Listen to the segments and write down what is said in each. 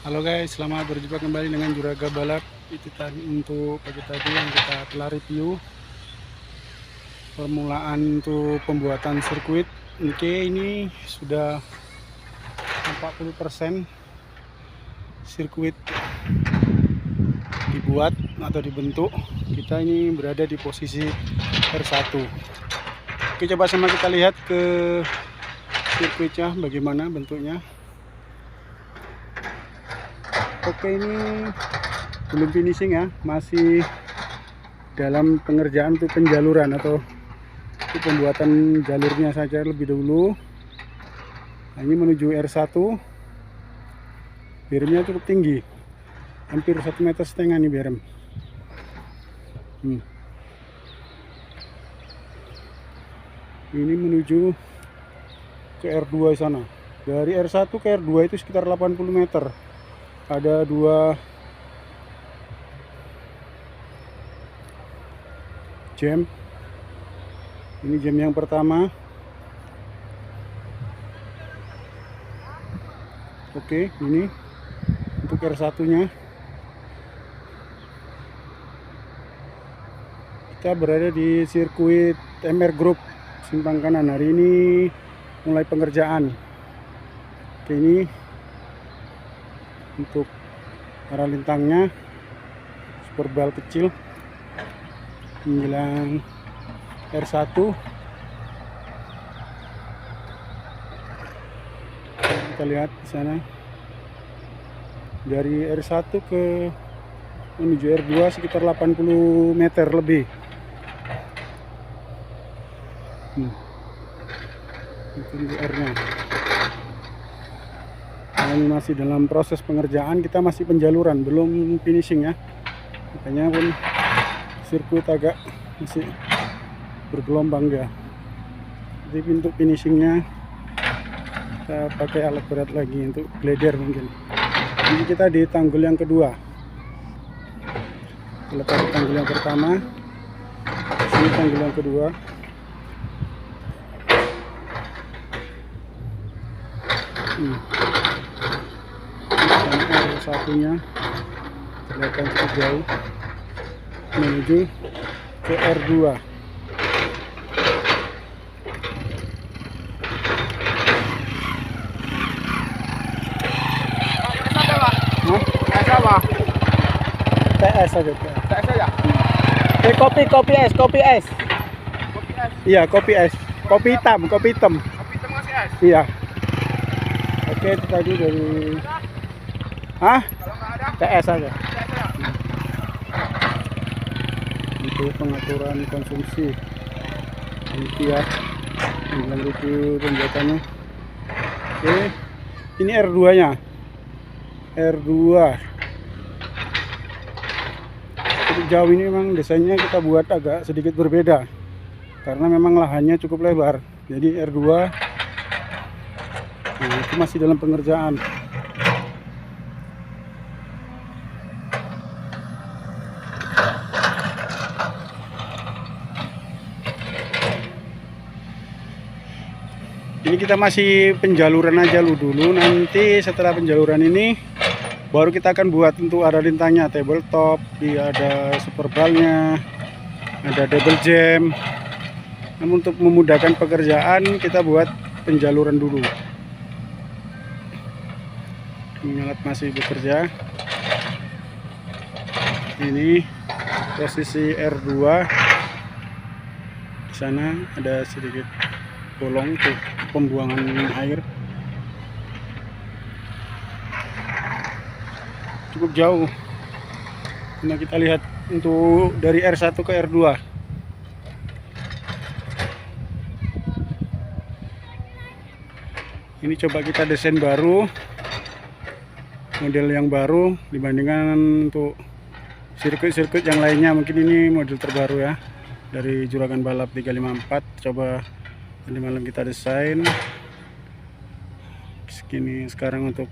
Halo guys, selamat berjumpa kembali dengan Juraga Balap. Itu tadi untuk pagi tadi yang kita telah review permulaan untuk pembuatan sirkuit. Oke, ini sudah 40% sirkuit dibuat atau dibentuk. Kita ini berada di posisi R1. Oke, coba sama kita lihat ke sirkuitnya bagaimana bentuknya. Oke, ini belum finishing ya, masih dalam pengerjaan untuk penjaluran atau untuk pembuatan jalurnya saja lebih dahulu. Nah, ini menuju R1. Beremnya cukup tinggi, hampir 1,5 meter nih berem. Ini menuju ke R2 sana. Dari R1 ke R2 itu sekitar 80 meter. Ada dua jam. Ini jam yang pertama. Oke, ini untuk R1 nya. Kita berada di sirkuit MR Group Simpang Kanan. Hari ini mulai pengerjaan. Oke, ini untuk arah lintangnya super bal kecil menjelang R1. Kita lihat di sana dari R1 ke menuju R2 sekitar 80 meter lebih. Itu untuk R-nya. Ini masih dalam proses pengerjaan, kita masih penjaluran, belum finishing ya. Makanya pun sirkuit agak masih bergelombang ya. Jadi untuk finishingnya kita pakai alat berat lagi untuk glider mungkin. Ini kita di tanggul yang kedua. Lepas tanggul yang pertama, sini tanggul yang kedua. Satunya kelihatan cukup jauh menuju ke R2. TS aja. TS aja. Kopi es. Kopi es. Iya, kopi es. Kopi hitam. Kopi hitam masih es. Iya. Oke, itu tadi dari TS aja. Untuk pengaturan konsumsi nanti ya, melanjuti pembuatannya. Oke, ini R2 nya. R2 cukup jauh. Ini memang desainnya kita buat agak sedikit berbeda karena memang lahannya cukup lebar. Jadi R2 itu masih dalam pengerjaan. Ini kita masih penjaluran aja dulu. Nanti setelah penjaluran ini baru kita akan buat untuk arah lintangnya, tabletop, ada super balnya, ada double jam. Namun untuk memudahkan pekerjaan kita buat penjaluran dulu. Ini alat masih bekerja. Ini posisi R2. Di sana ada sedikit bolong untuk pembuangan air. Cukup jauh. Nah, kita lihat untuk dari R1 ke R2. Ini coba kita desain baru, model yang baru dibandingkan untuk sirkuit-sirkuit yang lainnya. Mungkin ini model terbaru ya dari Juragan Balap 354. Coba ini malam kita desain segini. Sekarang untuk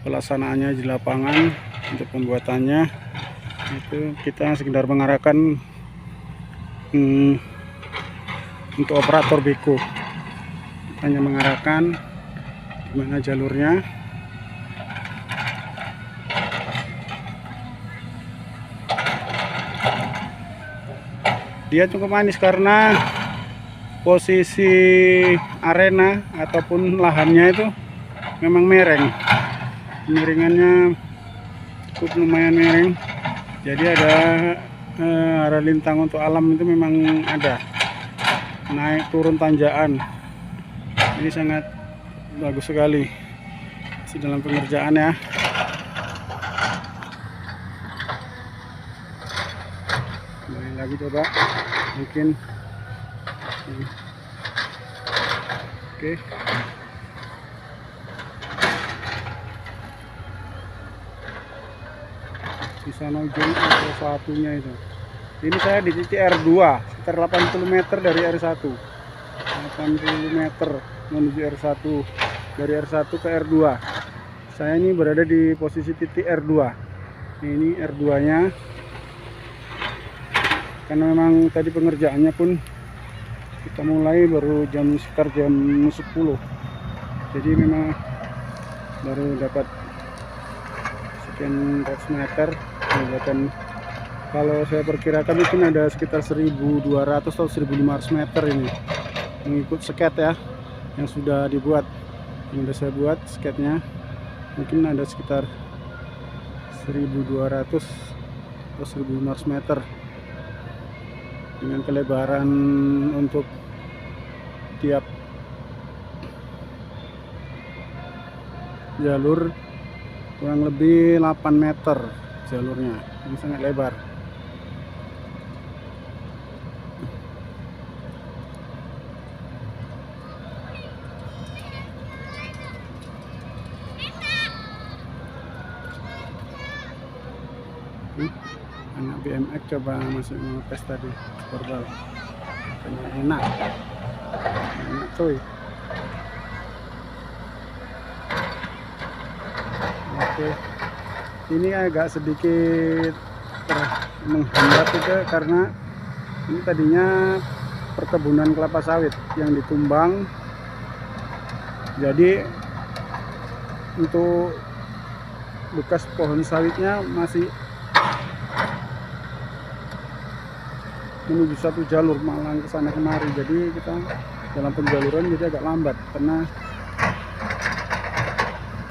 pelaksanaannya di lapangan, untuk pembuatannya itu kita sekedar mengarahkan untuk operator beko, hanya mengarahkan gimana jalurnya. dia cukup manis karena posisi arena ataupun lahannya itu memang mereng, miringannya cukup lumayan miring, jadi ada arah lintang untuk alam itu memang ada, naik turun tanjakan. Ini sangat bagus sekali dalam pengerjaan ya. Kembali lagi coba mungkin. Oke. Di sana ujung satunya itu. Ini saya di titik R2, sekitar 80 meter dari R1. 80 meter menuju R1, dari R1 ke R2. Saya ini berada di posisi titik R2. Ini R2-nya. Karena memang tadi pengerjaannya pun kita mulai baru sekitar jam 10. Jadi memang baru dapat sekian ratus meter. Dan kalau saya perkirakan mungkin ada sekitar 1200 atau 1500 meter ini mengikut sket ya yang sudah dibuat, yang sudah saya buat sketnya. Mungkin ada sekitar 1200 atau 1500 meter dengan kelebaran untuk tiap jalur kurang lebih 8 meter jalurnya. Ini sangat lebar. Anak BMX coba masuk tes tadi korban, enak cuy. Oke, ini agak sedikit menghambat itu karena ini tadinya perkebunan kelapa sawit yang ditumbang, jadi untuk bekas pohon sawitnya masih menuju satu jalur malang ke sana kemari. Jadi kita dalam penjaluran jadi agak lambat karena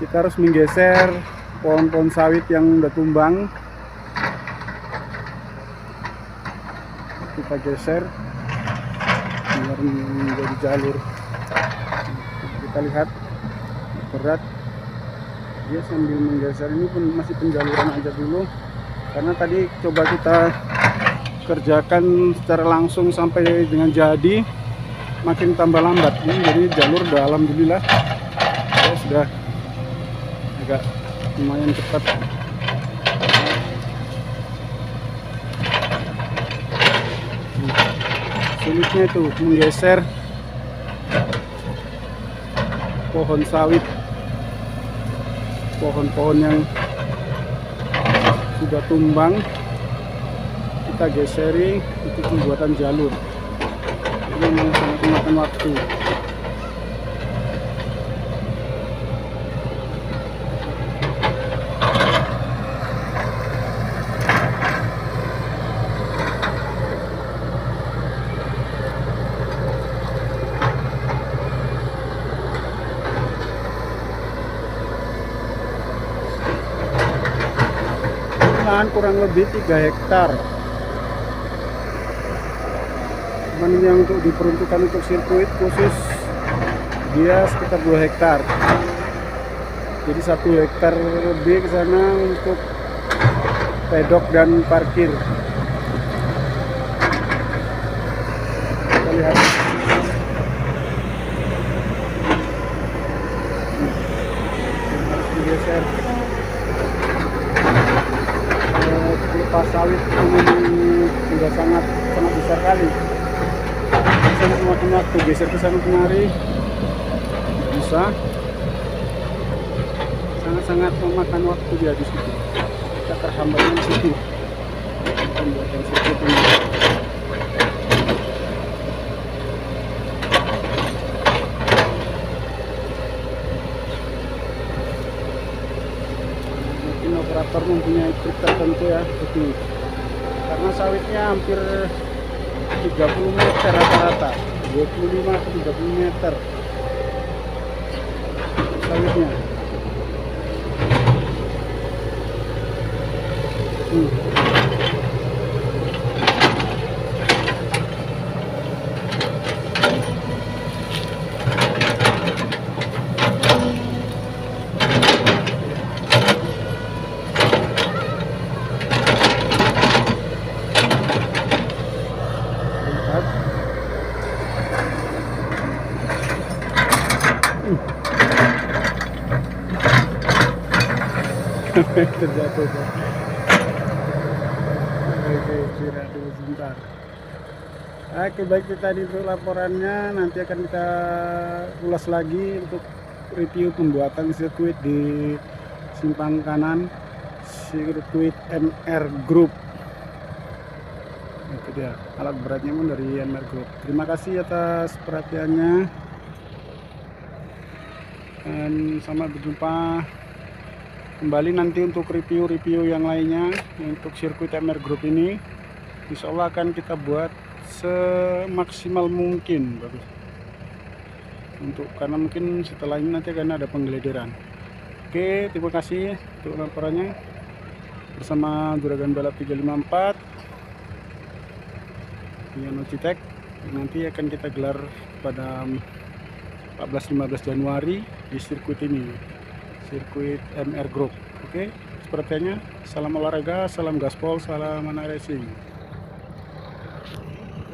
kita harus menggeser pohon-pohon sawit yang udah tumbang. Kita geser biar menjadi jalur. Kita lihat berat dia sambil menggeser. Ini pun masih penjaluran aja dulu karena tadi coba kita kerjakan secara langsung sampai dengan jadi makin tambah lambat. Ini jadi jalur udah alhamdulillah ya, sudah agak lumayan cepat. Sulitnya itu menggeser pohon sawit, pohon-pohon yang sudah tumbang kita geseri untuk pembuatan jalur. Ini memang sangat memakan waktu. Lahan kurang lebih 3 hektar. Cuman ini yang untuk diperuntukkan untuk sirkuit khusus dia sekitar 2 hektar. Jadi 1 hektar lebih ke sana untuk pedok dan parkir. Kita lihat. Harus digeser. Kelapa sawit ini sudah sangat besar kali. Sangat memakan waktu, geser ke sana kemari bisa sangat memakan waktu dia di situ. Kita terhambatnya di situ. Pembuatan sirkuit ini. Mungkin operator mempunyai trik tertentu ya, karena sawitnya hampir 30 meter rata-rata, 25 ke 30 meter sawitnya. Terjatuh. Oke, istirahat dulu sebentar. Oke, baik, itu tadi untuk laporannya. Nanti akan kita ulas lagi untuk review pembuatan sirkuit di simpang kanan, sirkuit MR Group. Itu dia alat beratnya pun dari MR Group. Terima kasih atas perhatiannya, dan sampai berjumpa kembali nanti untuk review-review yang lainnya untuk sirkuit MR Group ini. Insya Allah akan kita buat semaksimal mungkin, bagus. Karena mungkin setelah ini nanti akan ada penggeledaran. Oke, terima kasih untuk laporannya bersama Juragan Balap 354 Piano Citek. Nanti akan kita gelar pada 14-15 Januari di sirkuit ini, sirkuit MR Group. Oke, sepertinya salam olahraga, salam gaspol, salam anak racing.